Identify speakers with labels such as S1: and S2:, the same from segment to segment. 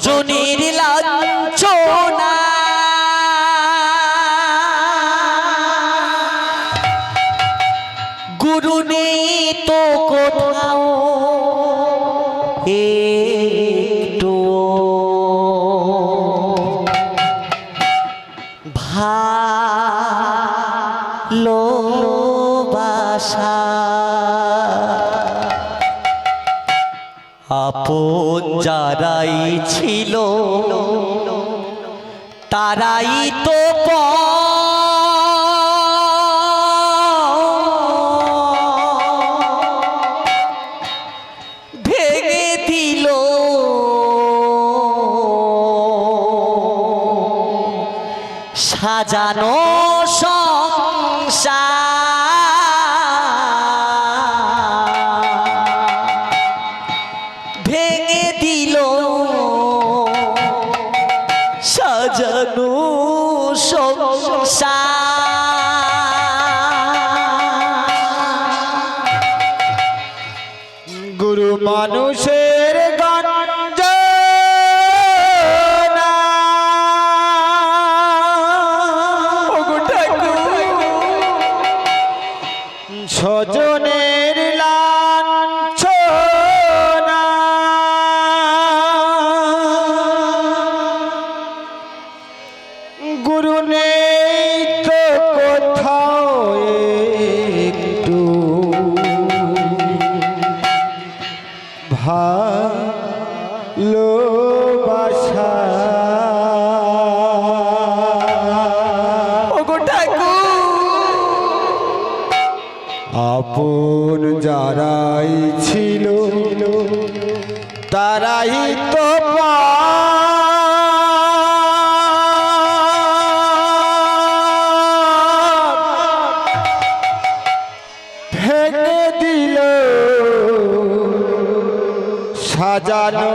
S1: স্বজনের লাঞ্ছনা গুরু নেই তো কোথাও একটু ভালোবাসা আপন যারাই ছিল তারাই তো ভেঙে দিল সাজানো সংসার ভেঙে দিল সাজানো সংসার
S2: গুরু মানুষের গঞ্জনা ওগো ঠাকুর স্বজনের লাঞ্ছনা গুরু নেই তো কোথাও একটু ভালোবাসা ওগো ঠাকুর আপন যারাই ছিল তারাই তো ভেঙে দিল সাজানো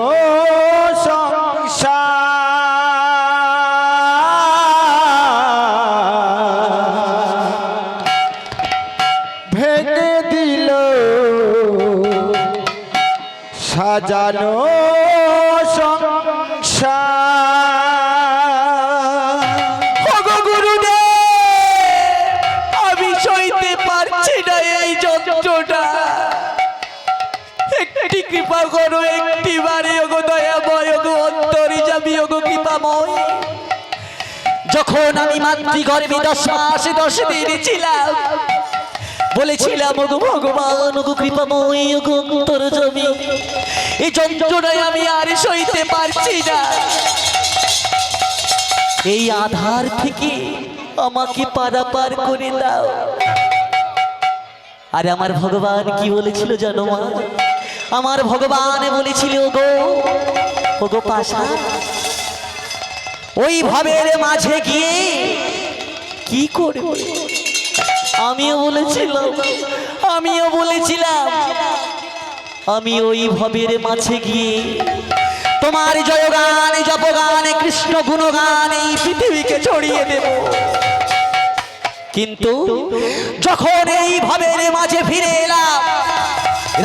S2: সংসার ভেঙে দিল সাজানো সংসার
S1: ওগো গুরুদেব আমি সইতে পারছি না এই যন্ত্রণা একটি কৃপা করো একটি বারে ওগো দয়াময় ওগো অন্তর্যামী ওগো কৃপাময় যখন আমি মাতৃগর্ভে 10 মাস 10 দিন ছিলাম বলেছিলাম ওগো ভগবান ওগো কৃপাময় ওগো অন্তর্যামী এই যন্ত্রণায় আমি আর সইতে পারছি না এই আধার থেকে আমাকে পারাপার করে দাও আর আমার ভগবান কি বলেছিল জানো মা আমার ভগবান বলেছিল ওগো পাশা ওই ভাবের মাঝে গিয়ে কি করবে আমিও বলেছিলাম আমি ওই ভাবের মাঝে গিয়ে তোমার জয়গান জপগান কৃষ্ণ গুণগান এই পৃথিবীকে ছড়িয়ে দেব কিন্তু যখন এই ভাবের মাঝে ফিরে এলাম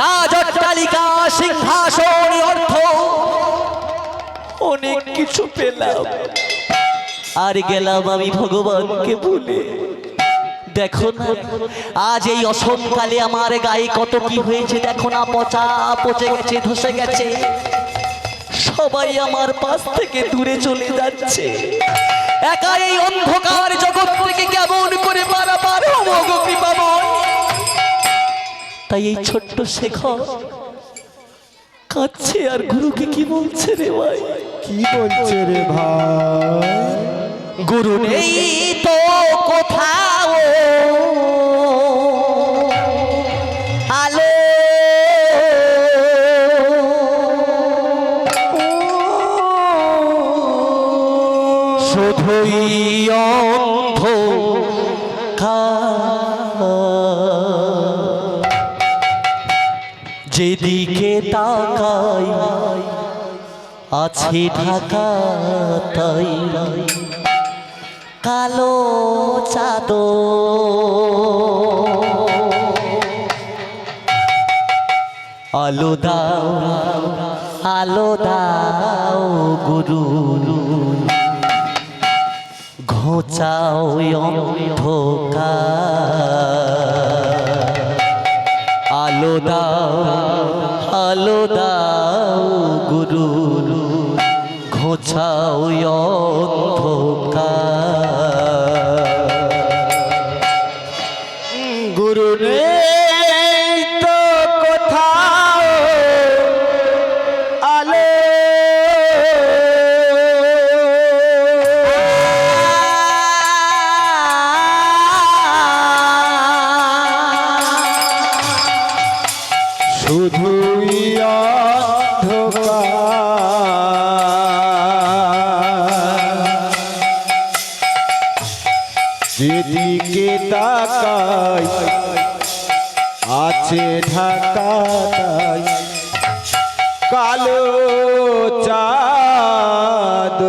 S1: রাজঅট্টালিকা সিংহাসন অর্থ অনেক কিছু পেলাম আর গেলাম আমি ভগবানকে ভুলে দেখো না আজ এই অসমকালে আমার গায়ে কত কি হয়েছে দেখো না পচে গেছে ধসে গেছে সবাই আমার পাশ থেকে দূরে চলে যাচ্ছে একা এই অন্ধকার জগৎ থেকে কেমন করে পারাপার হবো গো কৃপাময় তাই এই ছোট্ট শেখর কাঁদছে আর গুরুকে কি বলছে রে ভাই
S2: কি বলছে রে ভাই
S1: গুরু নেই তো কোথাও আলো শুধুই যেদিকে তাকাই আছে ঢাকা তাই কালো চাদর আলো দাও আলো দাও গুরু ঘোচাও অন্ধকার আলো দাও গুরু ঘোচাও অন্ধকার
S2: গুরু নেই তো কোথাও আলো শুধুই অন্ধকার যেদিকে তাকাই আছে ঢাকাটাই কালো চাঁদ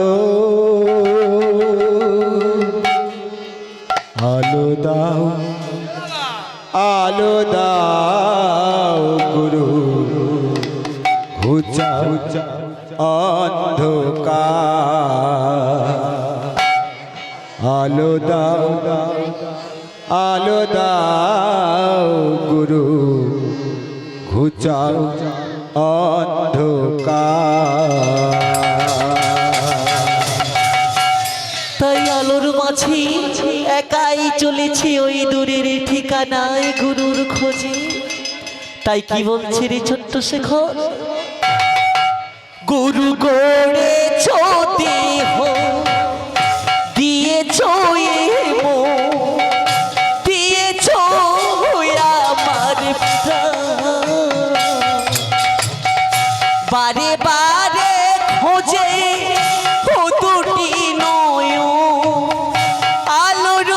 S2: আলো দাও গুরু ঘুচাও অন্ধকার আলো দাও গুরু ঘুচাও অন্ধকার
S1: তাই আলোর মাঝে একাই চলেছি ওই দূরের ঠিকানায় গুরুর খোঁজে তাই কি বলছি রে ছোট্ট শেখর গুরু গড়েছ দেহ দিয়েছ দিয়েছ আমার বারে বারে খোঁজে ও দুটি নয় আলোর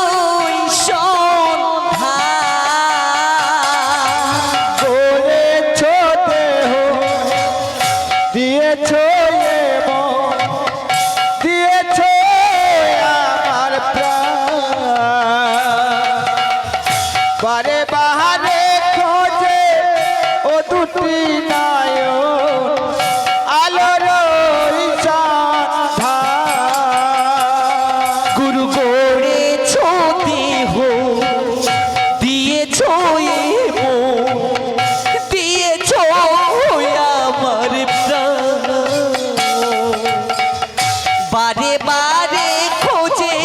S1: সন্ধান
S2: করেছ দেহ দিয়েছ দিয়েছ আমার প্রাণ বারে বাহারে খোঁজে ও দুটি নায়ক আলোর সন্ধান
S1: গুরু গড়েছ দেহ দিয়েছ দিয়েছ আমার প্রাণ বারে বারে খোঁজে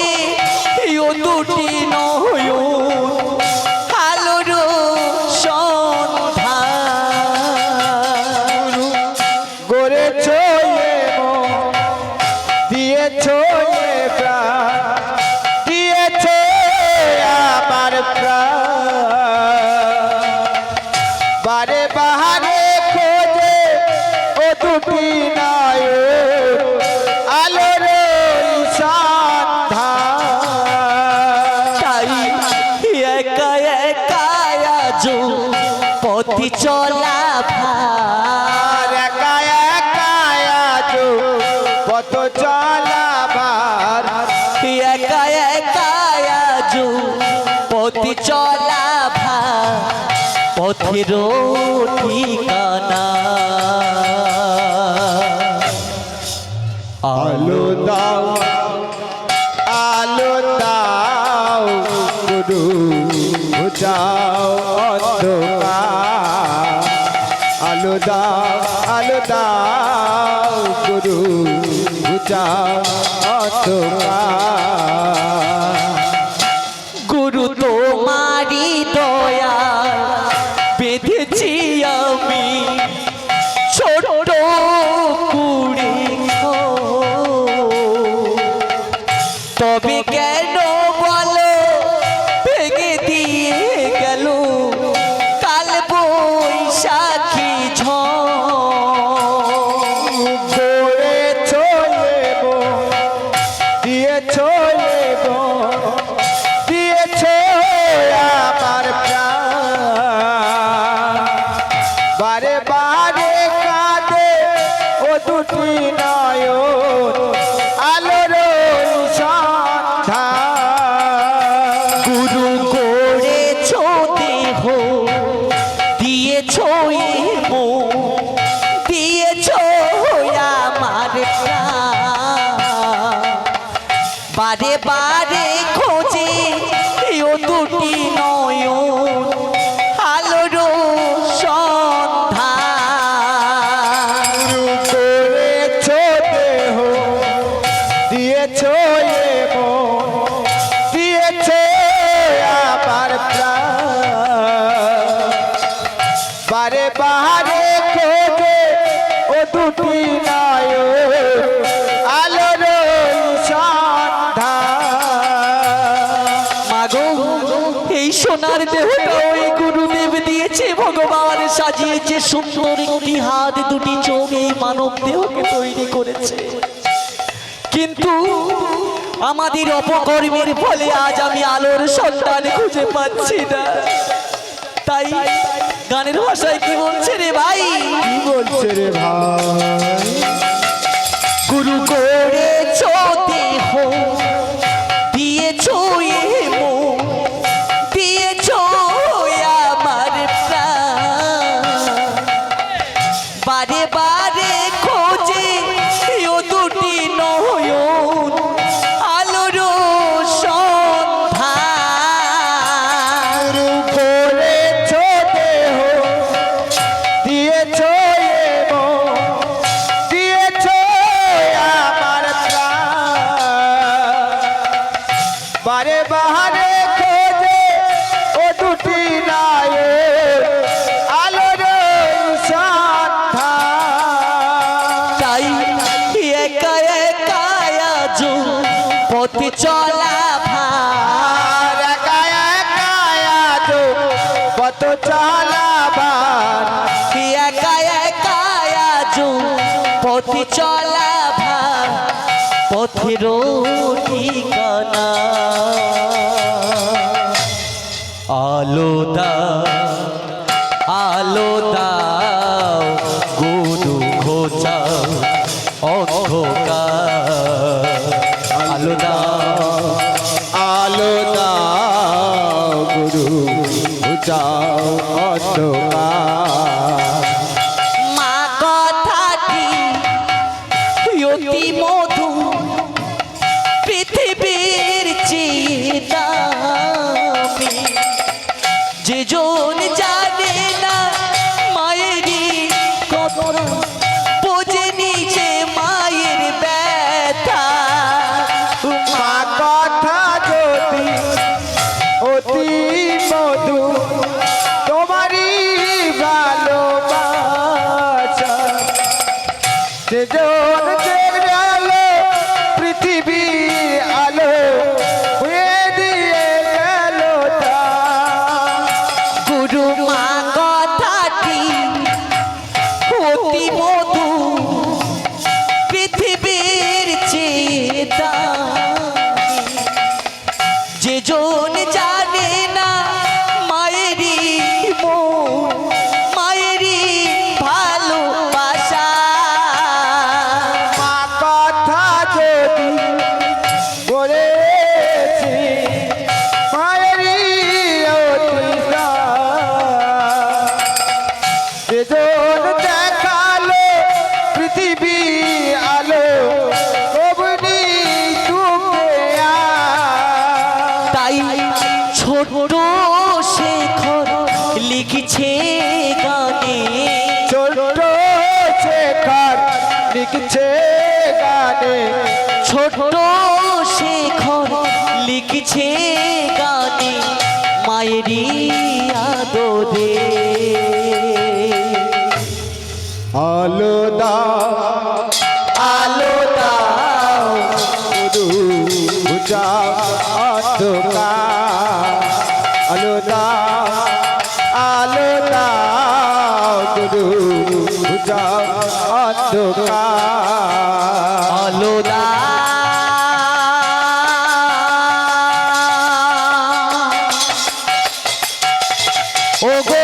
S1: ও দুটি নয় আলোর সন্ধান
S2: গড়েছ দিয়েছ প্রাণ দিয়েছ আমার প্রাণ বারে বাহারে খোঁজে ও দুটি নায়ক আলোর সন্ধান
S1: তাই একা একা আজ পথি চলা ভার
S2: আর একা একা আজ পথ চলাবার
S1: একা একা আজ পথি চলা ভার পথের ঠিকানা
S2: আলো দাও গুরু বুঝাও অন্ধকার আলো দাও গুরু বুঝাও অন্ধকার
S1: গুরু তোমারি দয়া বেঁধেছি আমি ছোট কুড়ি তবে কেন বলো ভেঙে দিয়ে গেল কাল বৈশাখী
S2: গড়েছ দিয়েছ দিয়েছ আমার প্রাণ বারে বারে কাঁদে ও দুটি নয়ন আলোর সন্ধান
S1: গুরু গড়েছ দেহ দিয়েছ দিয়েছ এই সোনার দেহটা ওই গুরুদেব দিয়েছে, ভগবান সাজিয়েছে সুন্দর একটি হাত, দুটি চোখ, এই মানব দেহকে তৈরি করেছে। কিন্তু আমাদের অপকর্মের ফলে আজ আমি আলোর সন্তান খুঁজে পাচ্ছি না। তাই গানের ভাষায় কি বলছে রে ভাই?
S2: কি বলছে রে ভাই?
S1: গুরু করেছ দেহ, দিয়েছ এ মন, দিয়েছ আমার প্রাণ, বারে বারে খোঁজে ও দুটি নয়ন, আলোর সন্ধান।
S2: গুরু করেছ দেহ, দিয়েছ এ মন, দিয়েছ আমার প্রাণ, বারে বারে খোঁজে ও দুটি নায়ক, আলোর সন্ধান।
S1: তাই একা একা আজ পথে চলা ভার,
S2: আর একা একা আজ কত চালাবার,
S1: একা একা আজ পথে চলা ভার, পথের ঠিকানা আলো দাও, আলো দাও, গুরু খোঁজাও অন্ধকার, আলো দাও,
S2: আলো দাও গুরু যাও অন্ধকার।
S1: মা কথাটি অতি মধু, পৃথিবীর চেয়ে দামি, যে জন জানে না মায়েরই কথা, বোঝেনি যে মায়ের ব্যথা।
S2: মা কথা যদি অতি মধু, তোমারই ভালোবাসা, সেজন আলো পৃথিবী আলো হয়ে দিয়ে গেল তা।
S1: গুরু মা কথাটি অতি মধু, পৃথিবীর চেয়ে দামি, যে জন জানে না মায়েরই মন, মায়েরই ভালোবাসা।
S2: মা কথা যদি বলেছি মায়েরই অতিশা, সেজন দেখালো পৃথিবী আলো অবনি তুকে
S1: তাই ছোট শেখর লিখছে গানে,
S2: ছোট শেখর লিখছে গানে,
S1: ছোট শেখর লিখছে গানে, মায়েরই আদরে
S2: আলো দাও,
S1: আলো দাও,
S2: গুরু যাও অন্ধকার, আলো দাও, আলো দাও গুরু যাও অন্ধকার।
S1: আলো দাও। ও গো